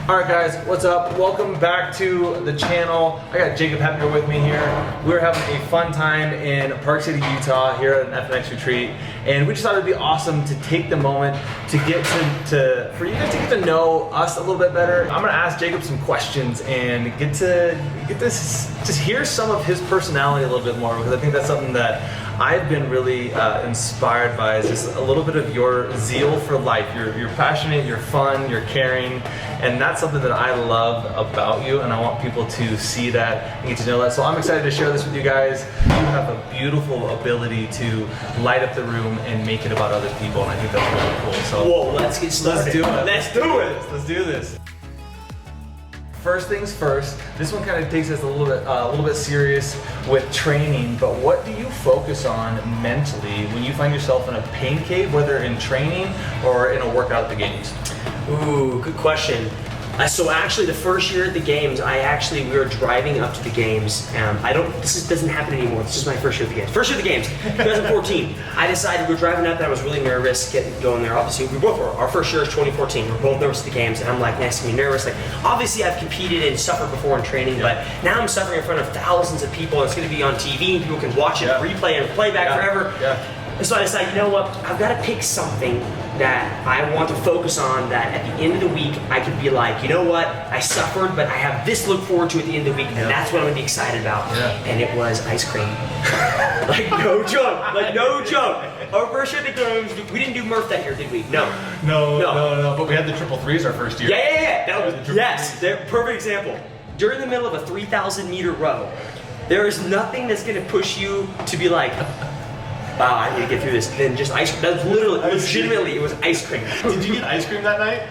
Alright guys, what's up? Welcome back to the channel. I got Jacob Heppner with me here. We're having a fun time in Park City, Utah here at an FNX retreat. And we just thought it'd be awesome to take the moment to get for you guys to get to know us a little bit better. I'm gonna ask Jacob some questions and get to just hear some of his personality a little bit more, because I think that's something that I've been really inspired by, is just a little bit of your zeal for life. You're passionate, you're fun, you're caring, and that's something that I love about you, and I want people to see that and get to know that. So I'm excited to share this with you guys. You have a beautiful ability to light up the room and make it about other people, and I think that's really cool. So whoa, let's get started. Let's do it. Let's do it. Let's do this. First things first, this one kind of takes us a little bit serious with training, but what do you focus on mentally when you find yourself in a pain cave, whether in training or in a workout at the games? Ooh, good question. So actually, the first year at the games, we were driving up to the games. This doesn't happen anymore. This is my first year at the games. First year at the games, 2014. I decided we were driving up, and I was really nervous going there. Obviously, we both were. Our first year is 2014. We're both nervous at the games, and I'm like, next to me, nervous. Like, obviously, I've competed and suffered before in training, but now I'm suffering in front of thousands of people. And it's going to be on TV, and people can watch it, replay and playback forever. And so I decided, you know what? I've got to pick something that I want to focus on, that at the end of the week I could be like, you know what, I suffered, but I have this to look forward to at the end of the week, and that's what I'm gonna be excited about. And it was ice cream. Like, no joke. Like, no joke. Our first year at the games, we didn't do Murph that year, did we? No. No. But we had the triple threes our first year. Yeah. That was perfect example. During the middle of a 3,000 meter row, there is nothing that's gonna push you to be like, wow, I need to get through this. Then just ice cream. That's literally, legitimately, it was ice cream. Did you get ice cream that night?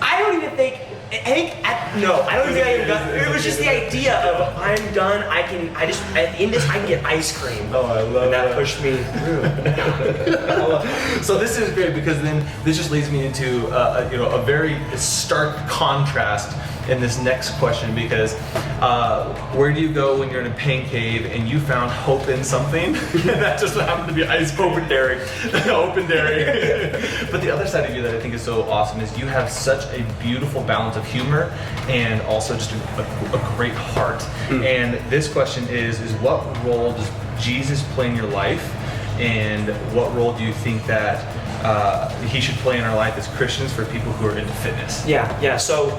I don't even think, no, I don't even think I even got, it was just the idea of, I'm done, at the end of this, I can get ice cream. Oh, I love and that pushed me through. So this is great, because then this just leads me into a very stark contrast in this next question, because where do you go when you're in a pain cave and you found hope in something? That just happened to be ice cream. Open dairy. Open dairy. But the other side of you that I think is so awesome is you have such a beautiful balance of humor and also just a great heart. And this question is what role does Jesus play in your life, and what role do you think that he should play in our life as Christians for people who are into fitness? So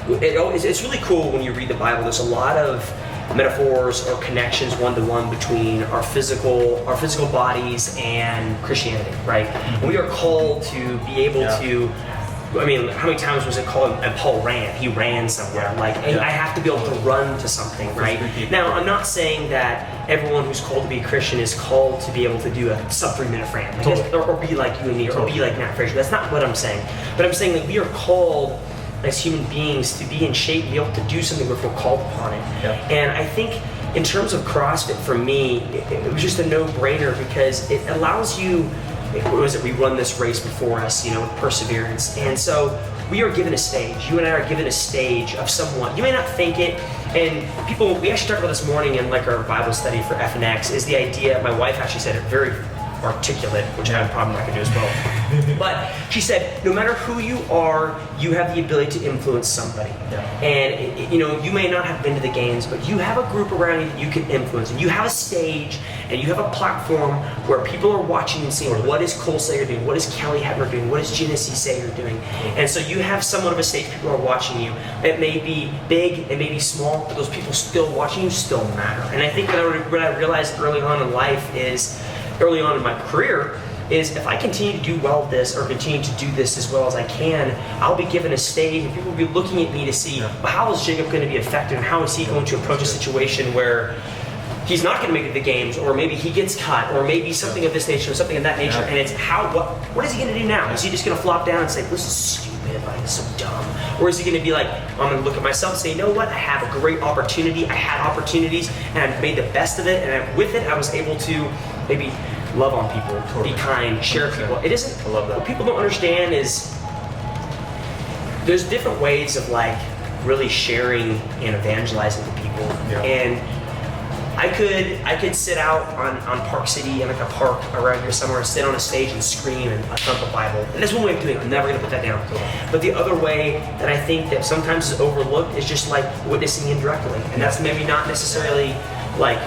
it's really cool when you read the Bible. There's a lot of metaphors or connections one-to-one between our physical bodies and Christianity, right? We are called to be able to, I mean, how many times was it called, and Paul ran? He ran somewhere. I have to be able to run to something, right? Now, I'm not saying that everyone who's called to be a Christian is called to be able to do a sub 3-minute Fran, or be like you and me, or be like Matt Frazier. That's not what I'm saying. But I'm saying that we are called as human beings to be in shape, be able to do something if we're called upon it. And I think in terms of CrossFit, for me, it was just a no-brainer, because it allows you, we run this race before us, with perseverance. And so we are given a stage. You and I are given a stage of someone. You may not think it, and people, we actually talked about this morning in our Bible study for FNX, is the idea, my wife actually said it very articulate, which I have a problem I can do as well. But she said, no matter who you are, you have the ability to influence somebody. And you may not have been to the games, but you have a group around you that you can influence, and you have a stage, and you have a platform where people are watching and seeing, what is Cole Sager doing, what is Kelly Heppner doing, what is Genesee Sager doing. And so you have somewhat of a stage, people are watching you. It may be big, it may be small, but those people still watching you still matter. And I think what I realized early on in life is, early on in my career, is if I continue to do well at this, or continue to do this as well as I can, I'll be given a stage, and people will be looking at me to see, well, how is Jacob going to be effective, and how is he going to approach a situation where he's not going to make it to the games, or maybe he gets cut, or maybe something of this nature, or something of that nature, and it's what is he going to do now? Is he just going to flop down and say, this is stupid, this is so dumb? Or is he going to be like, I'm going to look at myself and say, you know what, I have a great opportunity, I had opportunities, and I've made the best of it, and with it I was able to maybe love on people, be kind, share people. It isn't, I love that. What people don't understand is there's different ways of really sharing and evangelizing to people. And I could sit out on Park City in like a park around here somewhere and sit on a stage and scream and thump the Bible. And that's one way of doing it. I'm never gonna put that down. But the other way that I think that sometimes is overlooked is just like witnessing indirectly. And that's maybe not necessarily like,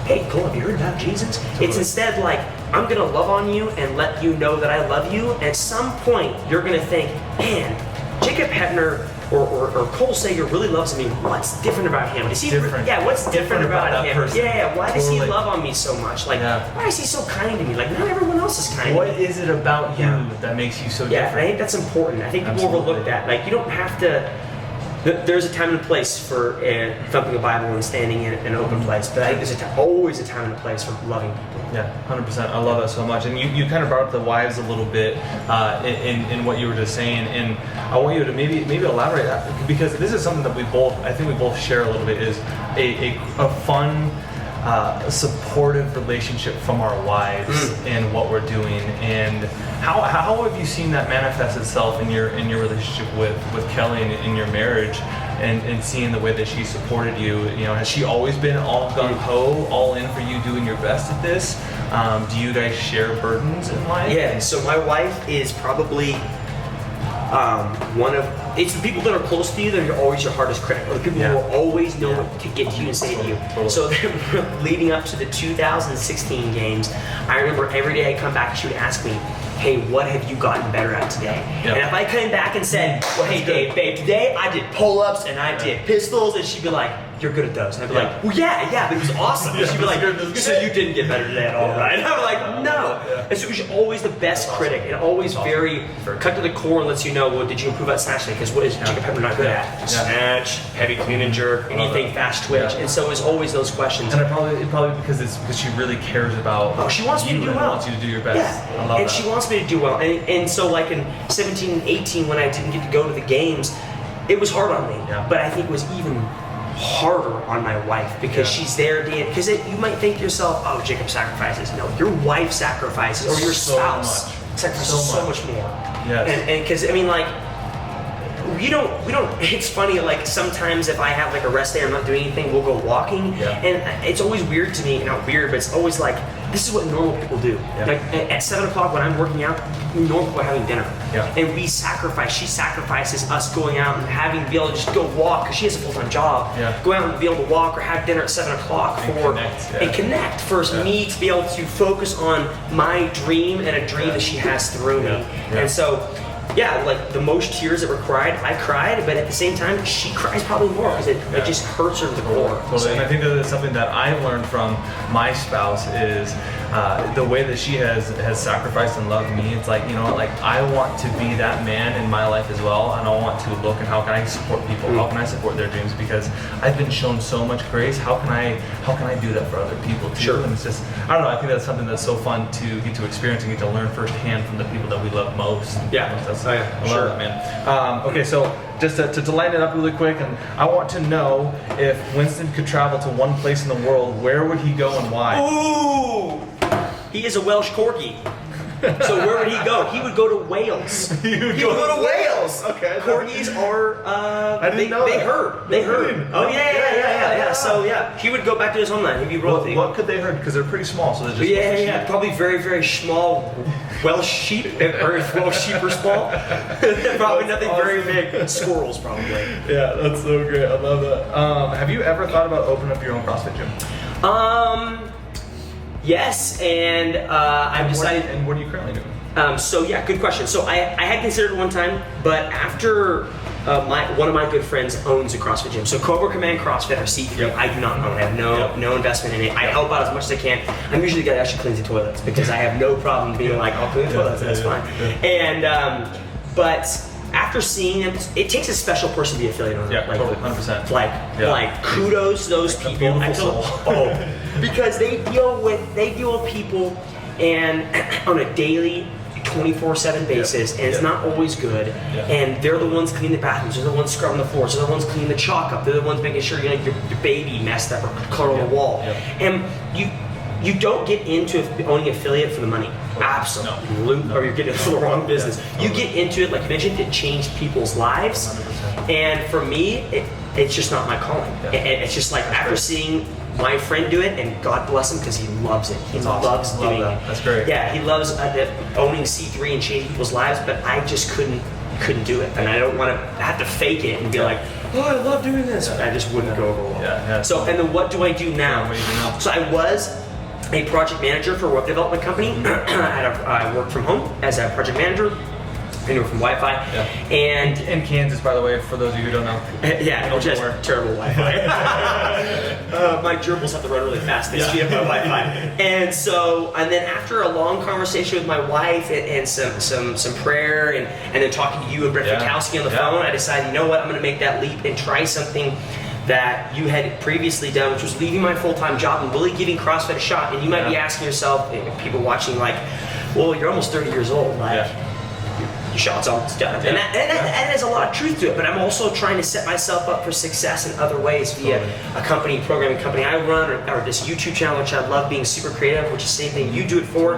hey, Cole, have you heard about Jesus? It's instead like, I'm gonna love on you and let you know that I love you. And at some point, you're gonna think, man, Jacob Heppner or Cole Sager really loves me. What's different about him? Is he different? Yeah, what's different about him? Person. Yeah, why does he love on me so much? Like, why is he so kind to me? Like, not everyone else is kind What to me. is it about you that makes you so different? Yeah, I think that's important. I think people overlook that. Like, you don't have to. There's a time and a place for thumping a Bible and standing in an open place, but I think there's always a time and a place for loving people. Yeah, 100%. I love that so much. And you kind of brought up the wives a little bit in what you were just saying, and I want you to maybe elaborate that, because this is something that I think we both share a little bit, is a fun, supportive relationship from our wives in what we're doing. And how have you seen that manifest itself in your relationship with Kelly and in your marriage, and seeing the way that she supported you? You know, has she always been all gung-ho, all in for you, doing your best at this? Do you guys share burdens in life? Yeah, so my wife is probably it's the people that are close to you that are always your hardest critic, or the people who will always know what to get to you and say to you. Totally. So leading up to the 2016 games, I remember every day I come back and she would ask me, hey, what have you gotten better at today? Yep. And if I came back and said, well, hey, babe, today I did pull-ups and I did pistols, and she'd be like, you're good at those. And I'd be like, well, yeah, but it was awesome. And she'd be like, so you didn't get better today at all, right? And I'm like, no. And so she's always the best critic, and always very cut to the core and lets you know, well, did you improve at snatch today? Because what is Jacob Heppner not good at? Snatch, heavy clean and jerk, anything fast twitch. And so it's always those questions. And probably because she really cares about she wants me to do well. Wants you to do your best. Yeah. I love and that. she wants me to do well. And so like in 17 and 18, when I didn't get to go to the games, it was hard on me. Yeah. But I think it was even harder on my wife, because she's there, because you might think to yourself, oh, Jacob sacrifices. No, your wife sacrifices, or your spouse sacrifices so much more. Yes. And because, I mean, like, we don't, it's funny, like, sometimes if I have like a rest day, I'm not doing anything, we'll go walking, and it's always weird to me, not weird, but it's always like, this is what normal people do. Like, at 7 o'clock when I'm working out, normal people are having dinner. And we sacrifice, she sacrifices us going out and having to be able to just go walk, because she has a full-time job, go out and be able to walk or have dinner at 7 o'clock and connect for me to be able to focus on my dream and a dream that she has through me. And so, like the most tears that were cried, I cried, but at the same time, she cries probably more, because it just hurts her to the core. Totally. And I think that it's something that I've learned from my spouse is the way that she has sacrificed and loved me. It's like, you know, like I want to be that man in my life as well, and I want to look and how can I support people, how can I support their dreams, because I've been shown so much grace. How can I do that for other people too? Sure. And it's just, I don't know, I think that's something that's so fun to get to experience and get to learn firsthand from the people that we love most. I love that, man. Okay, so just to line it up really quick, and I want to know, if Winston could travel to one place in the world, where would he go and why? Ooh! He is a Welsh Corgi. So where would he go? He would go to Wales. He would go to Wales. Okay. Corgis are I didn't know they that. herd. They herd. Oh yeah. So he would go back to his homeland. He'd be rolling. What could they herd? Because they're pretty small, so they're just probably very, very small Welsh sheep, or Welsh sheep are small. Probably nothing very big. Squirrels probably. Yeah, that's so great. I love that. Have you ever thought about opening up your own CrossFit gym? Yes, and I've decided. And what are you currently doing? Good question. So I had considered it one time, but after one of my good friends owns a CrossFit gym. So Cobra Command CrossFit, or C3, I do not own. I have no investment in it. I help out as much as I can. I'm usually the guy that actually cleans the toilets, because I have no problem being like, I'll clean the toilets, and that's fine. And but after seeing them, it takes a special person to be affiliated on it. Yeah, totally, 100%. Like kudos to those people. Because they deal with people and on a daily 24/7 basis, and it's not always good. And they're the ones cleaning the bathrooms, they're the ones scrubbing the floors, they're the ones cleaning the chalk up, they're the ones making sure your baby messed up or color on the wall. And you don't get into owning affiliate for the money. Absolutely. Or you're getting into the wrong business. You get into it, like you mentioned, to change people's lives. 100%. And for me, it's just not my calling. It's just like, after seeing my friend do it, and God bless him because he loves it. He loves doing it. That's great. Yeah, he loves owning C3 and changing people's lives, but I just couldn't do it, and I don't want to have to fake it and be like, oh, I love doing this. I just wouldn't go over well. Yeah. So, and then what do I do now? What do you do now? So I was a project manager for a web development company. I worked from home as a project manager. Anywhere from Wi-Fi. Yeah. And in Kansas, by the way, for those of you who don't know. Yeah, which has terrible Wi-Fi. My gerbils have to run really fast. They speed up my Wi-Fi. And then after a long conversation with my wife and some prayer and then talking to you and Brett Fikowski on the phone, I decided, you know what, I'm going to make that leap and try something that you had previously done, which was leaving my full-time job and really giving CrossFit a shot. And you might be asking yourself, people watching, like, well, you're almost 30 years old. Like, your shot's almost done. And that has a lot of truth to it, but I'm also trying to set myself up for success in other ways via a programming company I run, or this YouTube channel, which I love, being super creative, which is the same thing you do it for.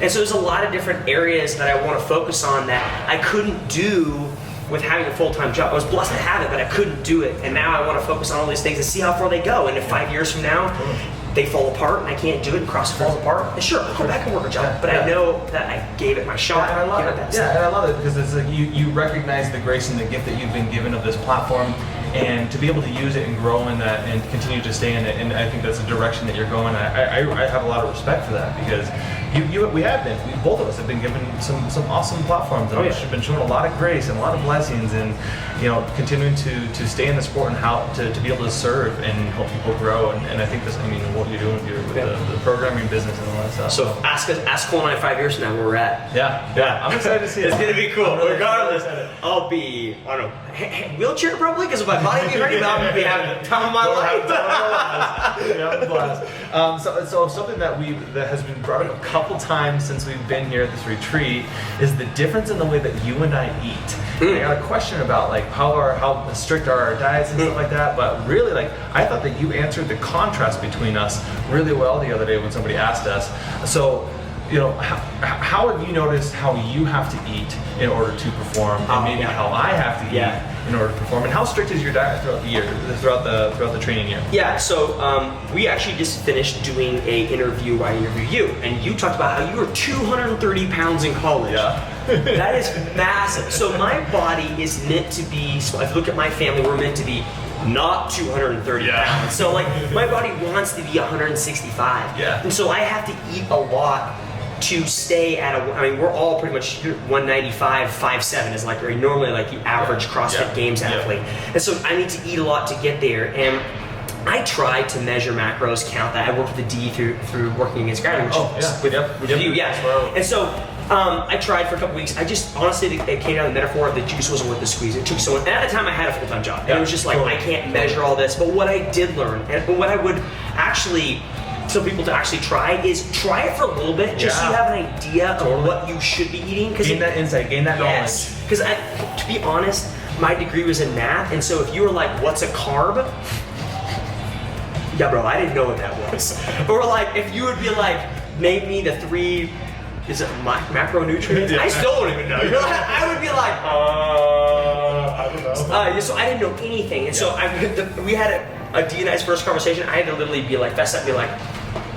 And so there's a lot of different areas that I want to focus on that I couldn't do with having a full-time job. I was blessed to have it, but I couldn't do it. And now I want to focus on all these things and see how far they go. And if 5 years from now, they fall apart and I can't do it and CrossFit falls apart, then sure, I'll go back and work a job. But I know that I gave it my shot. And I love it. And I love it because it's like you recognize the grace and the gift that you've been given of this platform, and to be able to use it and grow in that and continue to stay in it. And I think that's the direction that you're going. I have a lot of respect for that, because both of us have been given some awesome platforms, and we've been shown a lot of grace and a lot of blessings, and continuing to stay in the sport and how to be able to serve and help people grow. And I think what you're doing with the programming business and all that stuff. So ask Cole and I 5 years from now where we're at. Yeah. I'm excited to see it. It's gonna be cool. Really Regardless, I'll be, I don't know, wheelchair probably, because if my body be ready, but I'm gonna be having the time of my life. So something that has been brought up a couple times since we've been here at this retreat is the difference in the way that you and I eat. I got a question about like how strict are our diets and stuff like that, but really, like, I thought that you answered the contrast between us really well the other day when somebody asked us. So, how have you noticed how you have to eat in order to perform, and maybe how I have to eat in order to perform, and how strict is your diet throughout the year, throughout the training year? Yeah, so we actually just finished doing a interview where I interviewed you, and you talked about how you were 230 pounds in college. Yeah. That is massive. So my body is meant to be, so if you look at my family, we're meant to be not 230 pounds. So like my body wants to be 165. Yeah. And so I have to eat a lot to stay at we're all pretty much 195, 5'7" is like normally like the average CrossFit Games athlete. And so I need to eat a lot to get there. And I tried to measure macros, count that. I worked with the D through working against gravity, with you, And so I tried for a couple weeks. I just, honestly, it came down to the metaphor of the juice wasn't worth the squeeze. It took someone, and at the time I had a full-time job. And it was just like, I can't measure all this. But what I did learn, and what I would actually tell people to actually try, is try it for a little bit, just so you have an idea of what you should be eating. Gain that insight, gain that knowledge. Because to be honest, my degree was in math, and so if you were like, what's a carb? Yeah, bro, I didn't know what that was. Or like, if you would be like, name me the 3, is it macronutrients? I still don't even know. You're like, I would be like, I don't know. So I didn't know anything, and so we had a D&I's first conversation. I had to literally be like, fess up, be like,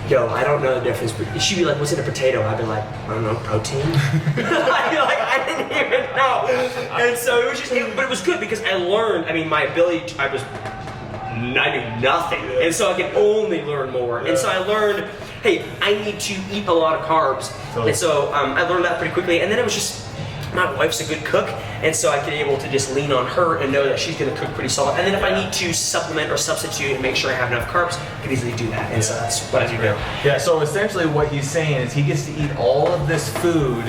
yo, I don't know the difference. She'd be like, what's in a potato? I'd be like, I don't know, protein? I'd be like, I didn't even know. And so it was just, but it was good because I learned, my ability, I knew nothing. And so I could only learn more. And so I learned, hey, I need to eat a lot of carbs. And so I learned that pretty quickly. And then it was just, my wife's a good cook, and so I could be able to just lean on her and know that she's going to cook pretty solid. And then if I need to supplement or substitute and make sure I have enough carbs, I can easily do that. And so that's what I do now. Yeah, so essentially what he's saying is he gets to eat all of this food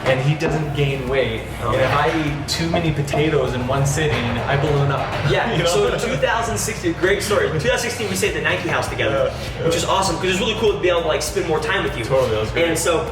and he doesn't gain weight. And if I eat too many potatoes in one sitting, I balloon up. Yeah, so in 2016, great story. In 2016, we stayed at the Nike house together, which was awesome because it was really cool to be able to like spend more time with you. Totally, that was great. And so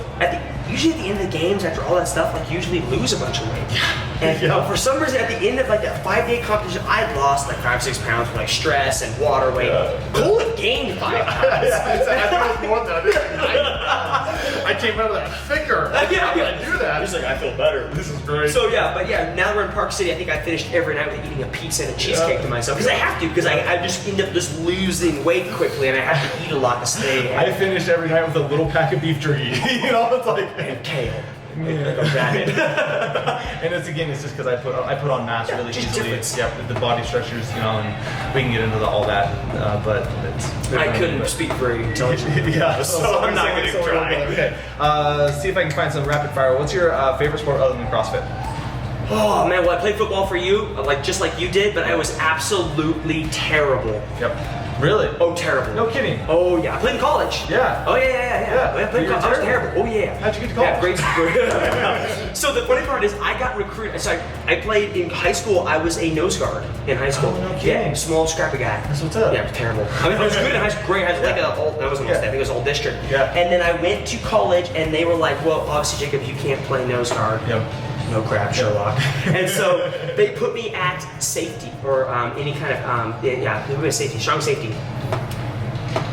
usually at the end of the games, after all that stuff, like usually lose a bunch of weight. And for some reason, at the end of like that 5-day competition, I lost like 5-6 pounds from like stress and water weight. Cole gained 5 pounds. I think it was more than that. I came out of that thicker. How did I do that? just like, I feel better. This is great. So yeah, but yeah, now that we're in Park City, I think I finished every night with eating a pizza and a cheesecake to myself. Because I have to, because I just end up just losing weight quickly and I have to eat a lot to stay. I finished every night with a little pack of beef jerky. You know, it's like and kale. Yeah. And it's just because I put on mass really easily. Yep, the body structures, you know, and we can get into all that. But I couldn't speak very intelligently. Yeah, so I'm not going to try. Okay. See if I can find some rapid fire. What's your favorite sport other than CrossFit? Oh man, well I played football for you, just like you did, but I was absolutely terrible. Yep. Really? Oh, terrible. No kidding. Oh yeah, I played in college. Yeah. Oh yeah. I played in college. I was terrible. Oh yeah. How'd you get to college? Yeah, great. So the funny part is, I got recruited. So I played in high school. I was a nose guard in high school. Oh, no kidding. Yeah, small, scrappy guy. That's what's up. Yeah, it was terrible. I mean, I was good in high school. Great high school. Like that wasn't all. I think it was all district. Yeah. And then I went to college, and they were like, "Well, obviously, Jacob, you can't play nose guard." Yep. No crap, Sherlock. And so they put me at safety, or any kind of they put me at safety, strong safety.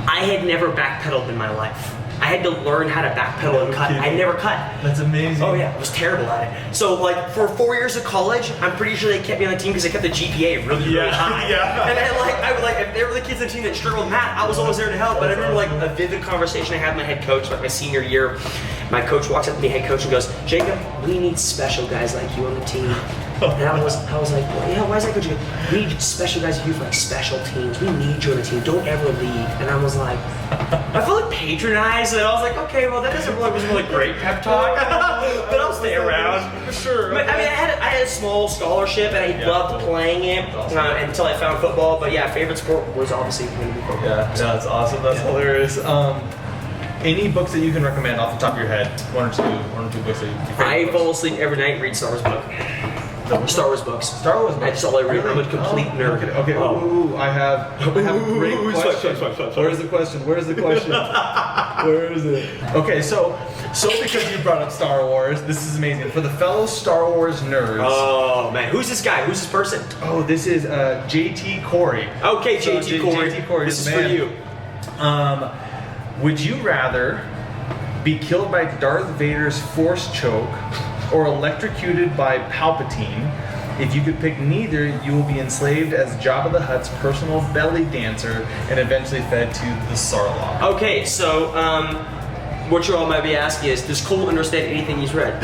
I had never backpedaled in my life. I had to learn how to backpedal and cut. I never cut. That's amazing. Oh yeah, I was terrible at it. So like for 4 years of college, I'm pretty sure they kept me on the team because they kept the GPA really high. Yeah. And then I would if they were the kids on the team that struggled with math, I was always there to help. But I remember like a vivid conversation I had with my head coach, like my senior year. My coach walks up to me, head coach, and goes, "Jacob, we need special guys like you on the team." And I was like, well, yeah, why is that coach? He goes, "We need special guys like you for like special teams. We need you on the team. Don't ever leave." And I was like, I felt like patronized, and I was like, okay, well, that wasn't really great pep talk, but I'll stay around. For sure. But, I mean, I had a small scholarship, and I loved playing it until I found football. But yeah, favorite sport was obviously going to be football. Yeah, that's awesome. That's hilarious. Any books that you can recommend off the top of your head? One or two books that you I fall asleep every night and read Star Wars book. Star Wars books. Star Wars books. That's all I read. I'm a complete nerd. Okay. Ooh, I have a great question. Where's the question? Where is it? Okay, so because you brought up Star Wars, this is amazing. For the fellow Star Wars nerds. Oh man, who's this guy? Who's this person? Oh, this is JT Corey. Okay, JT Corey. JT Corey. This is for you. Would you rather be killed by Darth Vader's Force choke or electrocuted by Palpatine? If you could pick neither, you will be enslaved as Jabba the Hutt's personal belly dancer and eventually fed to the Sarlacc. Okay, so what you all might be asking is, does Cole understand anything he's read?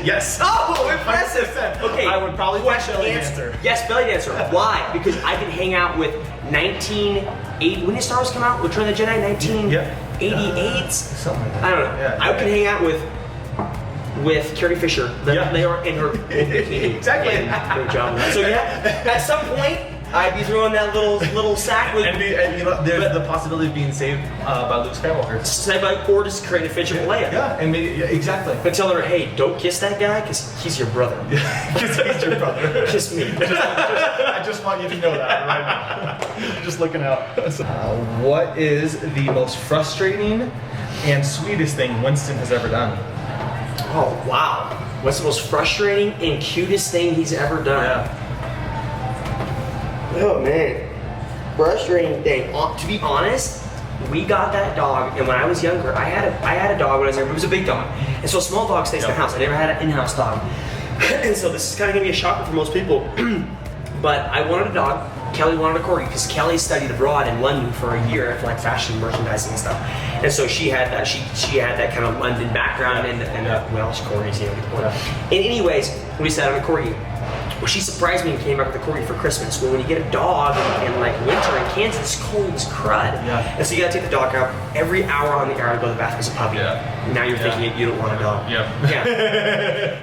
Yes. Oh, impressive. 100%. Okay, I would probably pick belly dancer. Yes, belly dancer. Why? Because I can hang out with 1980. When did Star Wars come out? Return of the Jedi, 1988. Something like that. I don't know. Yeah, I can hang out with Carrie Fisher. They are in her bikini. Exactly. Great job. So yeah, at some point I'd be throwing that little sack with. And you know, there's the possibility of being saved by Luke Skywalker. Saved by, or just creating a Fisher Leia. Yeah, and maybe exactly. But telling her, hey, don't kiss that guy because he's your brother. Because he's your brother. Kiss me. I just want you to know that right now. You're just looking out. What is the most frustrating and sweetest thing Winston has ever done? Oh wow! What's the most frustrating and cutest thing he's ever done? Yeah. Oh man, frustrating thing. To be honest, we got that dog, and when I was younger, I had a dog when I was younger. It was a big dog, and so a small dog stays in the house. I never had an in-house dog, and so this is kind of gonna be a shocker for most people. But I wanted a dog. Kelly wanted a corgi because Kelly studied abroad in London for a year for like fashion merchandising and stuff, and so she had that. She had that kind of London background and Welsh corgis, you know. And anyways, we sat on a corgi. Well, she surprised me and came back with a corgi for Christmas. Well, when you get a dog in like winter in Kansas, it's cold as crud. Yeah. And so you gotta take the dog out every hour on the hour to go to the bathroom as a puppy. Yeah. Now you're thinking you don't want a dog. Yeah.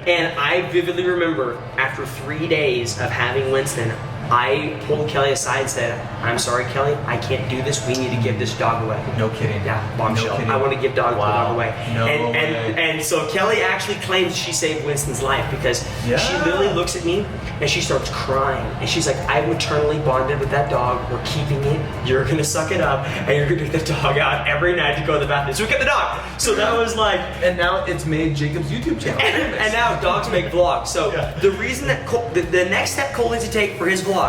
And I vividly remember after 3 days of having Winston, I pulled Kelly aside and said, "I'm sorry, Kelly, I can't do this. We need to give this dog away." No kidding. Yeah, bombshell. No kidding. I want to give the dog away. No and, way. And so Kelly actually claims she saved Winston's life because Yeah. she literally looks at me and she starts crying. And she's like, "I'm eternally bonded with that dog. We're keeping it. You're going to suck it up and you're going to get the dog out every night to go to the bathroom." So we kept the dog. So that was like... And now it's made Jacob's YouTube channel. And now dogs make vlogs. So the reason that the next step Cole needs to take for his vlog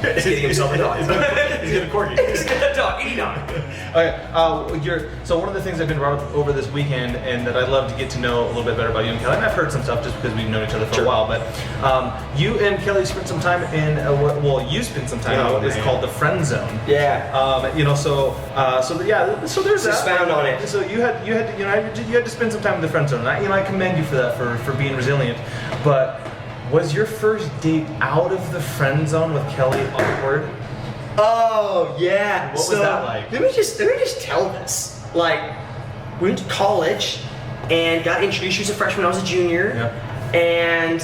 He's getting himself a dog. He's getting a corgi. He's getting a dog, any dog. Okay, so one of the things I've been brought up over this weekend, and that I'd love to get to know a little bit better about you and Kelly, and I've heard some stuff just because we've known each other for a while, but you and Kelly spent some time in, you spent some time in what is called the friend zone. Yeah. So there's that. Expound on it. So you had to spend some time in the friend zone. And I commend you for that, for being resilient. But was your first date out of the friend zone with Kelly awkward? Oh yeah. What was that like? Let me just tell this. Like, we went to college and got introduced. She was a freshman, I was a junior. Yeah. And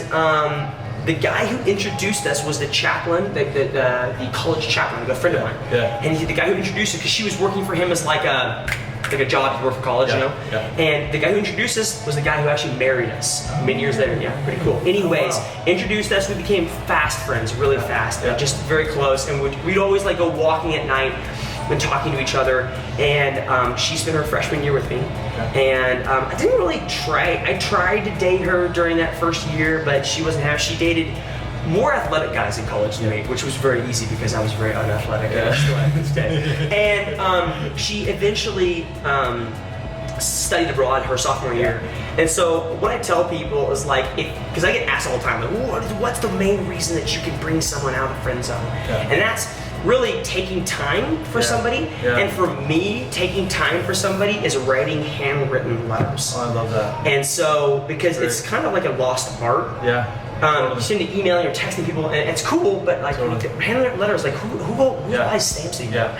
the guy who introduced us was the chaplain, the college chaplain, a friend of mine. Yeah. And the guy who introduced us, because she was working for him as like a job to work for college, you know? Yeah. And the guy who introduced us was the guy who actually married us many years later. Yeah, pretty cool. Anyways, introduced us, we became fast friends, really fast, just very close. And we'd always like go walking at night and talking to each other. And she spent her freshman year with me. And I didn't really try. I tried to date her during that first year, but she wasn't happy. She dated more athletic guys in college than me, which was very easy because I was very unathletic at this day. And she eventually studied abroad her sophomore year. And so what I tell people is like, because I get asked all the time, like, what's the main reason that you can bring someone out of the friend zone? And that's really taking time for somebody. And for me, taking time for somebody is writing handwritten letters. Oh, I love that. And so, because it's kind of like a lost art. You send an email, you're texting people, and it's cool, but like handwritten letters, like who buys stamps anymore?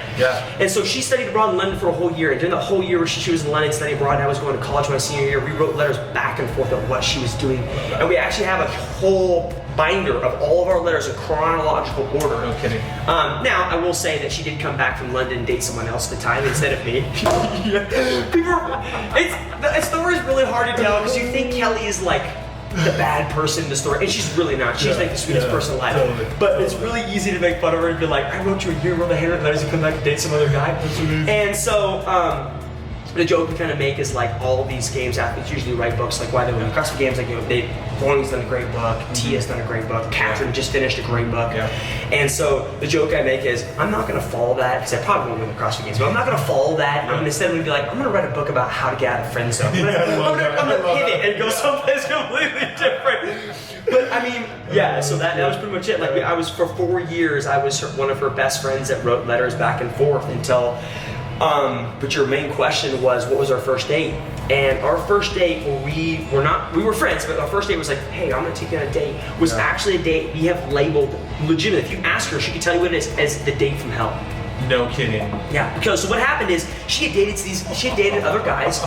And so she studied abroad in London for a whole year, and during the whole year where she was in London studying abroad, and I was going to college my senior year, we wrote letters back and forth of what she was doing, and we actually have a whole binder of all of our letters in chronological order. No kidding. Now, I will say that she did come back from London and date someone else at the time instead of me. The story's really hard to tell because you think Kelly is like the bad person in the story, and she's really not. She's like the sweetest person alive. But it's really easy to make fun of her and be like, I wrote you a year, wrote the handwritten letters, and come back and date some other guy. And so, the joke we kind of make is like all these games athletes usually write books, like why they win CrossFit games, like, you know, Thorny's done a great book, Tia's done a great book, Catherine just finished a great book. And so the joke I make is, I'm not gonna follow that, because I probably won't win the CrossFit games, but I'm not gonna follow that. I'm instead gonna be like, I'm gonna write a book about how to get out of the friend zone. I'm gonna pivot and go someplace completely different. But I mean, so that was pretty much it. Like, I was, for 4 years, I was one of her best friends that wrote letters back and forth until, but your main question was, what was our first date? And our first date, we were friends, but our first date was like, hey, I'm gonna take you on a date, was actually a date we have labeled legitimate. If you ask her, she can tell you what it is, as the date from hell. No kidding. Yeah, because so what happened is she had dated other guys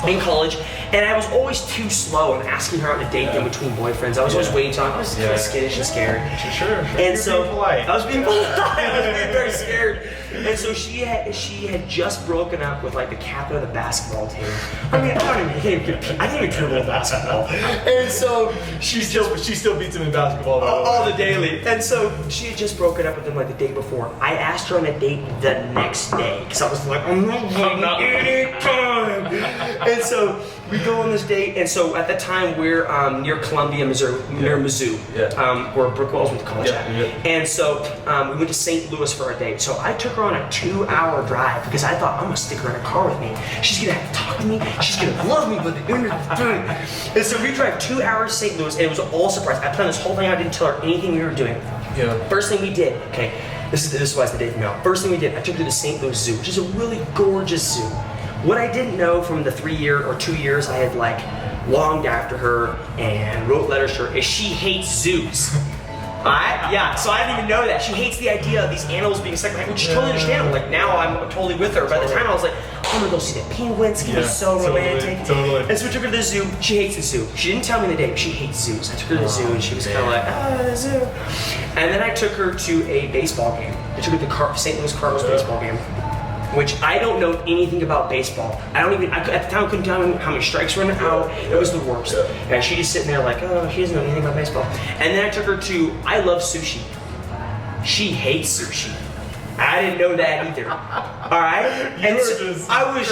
in college, and I was always too slow in asking her out on a date in between boyfriends. I was always waiting till I was kind of skittish and scared. Sure. And so being polite. I was being polite. I was being very scared. And so she had just broken up with like the captain of the basketball team. I mean, I didn't even dribble basketball. And so she still beats him in basketball all the daily. And so she had just broken up with him like the day before. I asked her on a date the next day because I was like, I'm not any time. And so we go on this date, and so at the time we're near Columbia, Missouri, near Mizzou, where Brooke Wells went to college at. And so we went to St. Louis for our date. So I took her on a 2-hour drive because I thought, I'm gonna stick her in a car with me. She's gonna have to talk to me. She's gonna love me, but the end of the day. And so we drive 2 hours to St. Louis, and it was all surprise. I planned this whole thing out. I didn't tell her anything we were doing. First thing we did, this is why it's the day from now. First thing we did, I took her to the St. Louis Zoo, which is a really gorgeous zoo. What I didn't know from the 2 years I had like longed after her and wrote letters to her is she hates zoos. Alright? So I didn't even know that. She hates the idea of these animals being stuck behind, which is totally understandable. Like now I'm totally with her. By the time I was like, I'm gonna go see the penguins, it's gonna be so romantic. Totally. And so we took her to the zoo. She hates the zoo. She didn't tell me the day, but she hates zoos. I took her to the zoo and she was kind of like, the zoo. And then I took her to a baseball game. I took her to the St. Louis Cardinals baseball game, which I don't know anything about baseball. At the time I couldn't tell him how many strikes were in the out. It was the worst. And she just sitting there like, oh, she doesn't know anything about baseball. And then I took her to, I love sushi. She hates sushi. I didn't know that either. All right, and so I was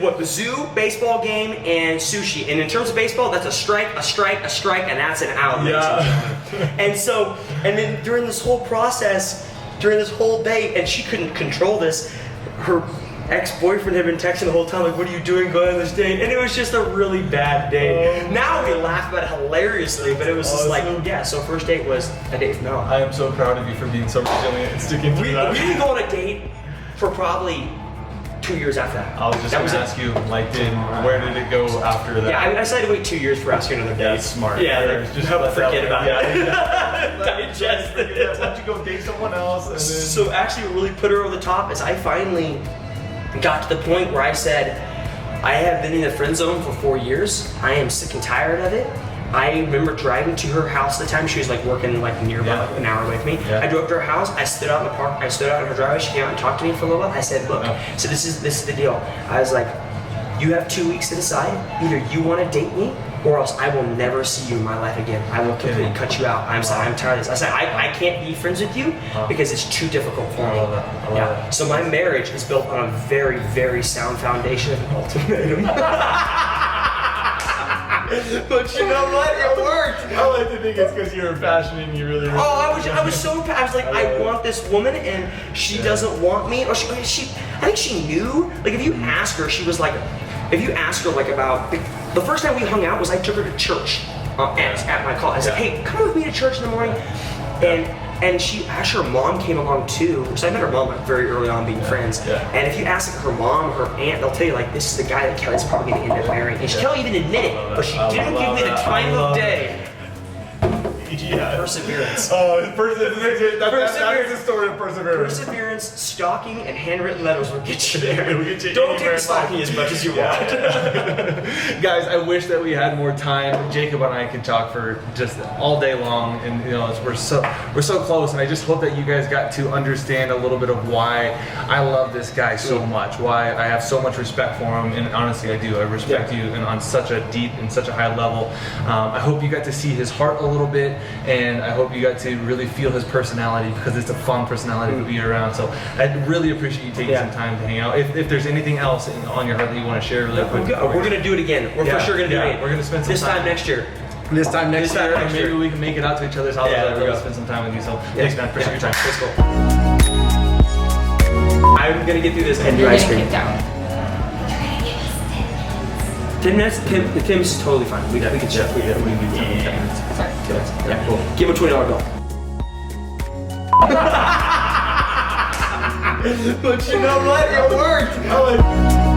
what, the zoo, baseball game, and sushi. And in terms of baseball, that's a strike, and that's an out. Yeah. And then during this whole process, during this whole day, and she couldn't control this. Her ex-boyfriend had been texting the whole time, like, what are you doing going on this date? And it was just a really bad day. Now we laugh about it hilariously, but it was just like, yeah, so first date was a date from now on. I am so proud of you for being so resilient and sticking through that. We didn't go on a date for probably 2 years after that. I was just going to ask you, like, where did it go after that? Yeah, I decided to wait 2 years for asking another date. That's smart. Yeah, just forget about it. Digest it. Why don't you go date someone else? And then... So actually what really put her over the top is I finally got to the point where I said, I have been in the friend zone for 4 years. I am sick and tired of it. I remember driving to her house at the time. She was like working like nearby, like an hour away from me. Yeah. I drove to her house. I stood out in the park. I stood out in her driveway. She came out and talked to me for a little bit. I said, look, so this is the deal. I was like, you have 2 weeks to decide. Either you want to date me, or else I will never see you in my life again. I will completely cut you out. I'm tired of this. I said, I can't be friends with you because it's too difficult for me. I love that. So my marriage is built on a very, very sound foundation of an ultimatum. But you know what? It worked. I like to think it's because you're passionate and you really. I was so passionate. I was like, I want this woman, and she doesn't want me. Or I think she knew. Like, if you ask her, she was like, if you ask her like about the first time we hung out was I took her to church at my call. I said, hey, come with me to church in the morning, and she actually her mom came along too. Because I met her mom like very early on being friends. Yeah. And if you ask like, her mom, her aunt, they'll tell you like this is the guy that Kelly's probably going to end up marrying. And Kelly even admitted it, but she didn't give me the time of day. Yeah. Perseverance. That's the story of perseverance. Perseverance, stalking, and handwritten letters will get you there. Don't take stalking as much as you want. Guys, I wish that we had more time. Jacob and I could talk for just all day long, and you know we're so close. And I just hope that you guys got to understand a little bit of why I love this guy so much, why I have so much respect for him, and honestly, I do. I respect you, and on such a deep and such a high level. I hope you got to see his heart a little bit. And I hope you got to really feel his personality because it's a fun personality to be around. So I really appreciate you taking some time to hang out. If there's anything else on your heart that you want to share really quick. We're going to do it again. We're for sure going to do it. We're going to spend some time. This time next year. This time next year. And maybe we can make it out to each other's houses. I'd really spend some time with you. So thanks, man. Appreciate your time. Let's go. I'm going to get through this and do ice cream. 10 minutes? 10 minutes is totally fine. We can check. We can do 10 minutes. Sorry. 10 minutes. Yeah, cool. Give him a $20 bill. But you know what? It worked.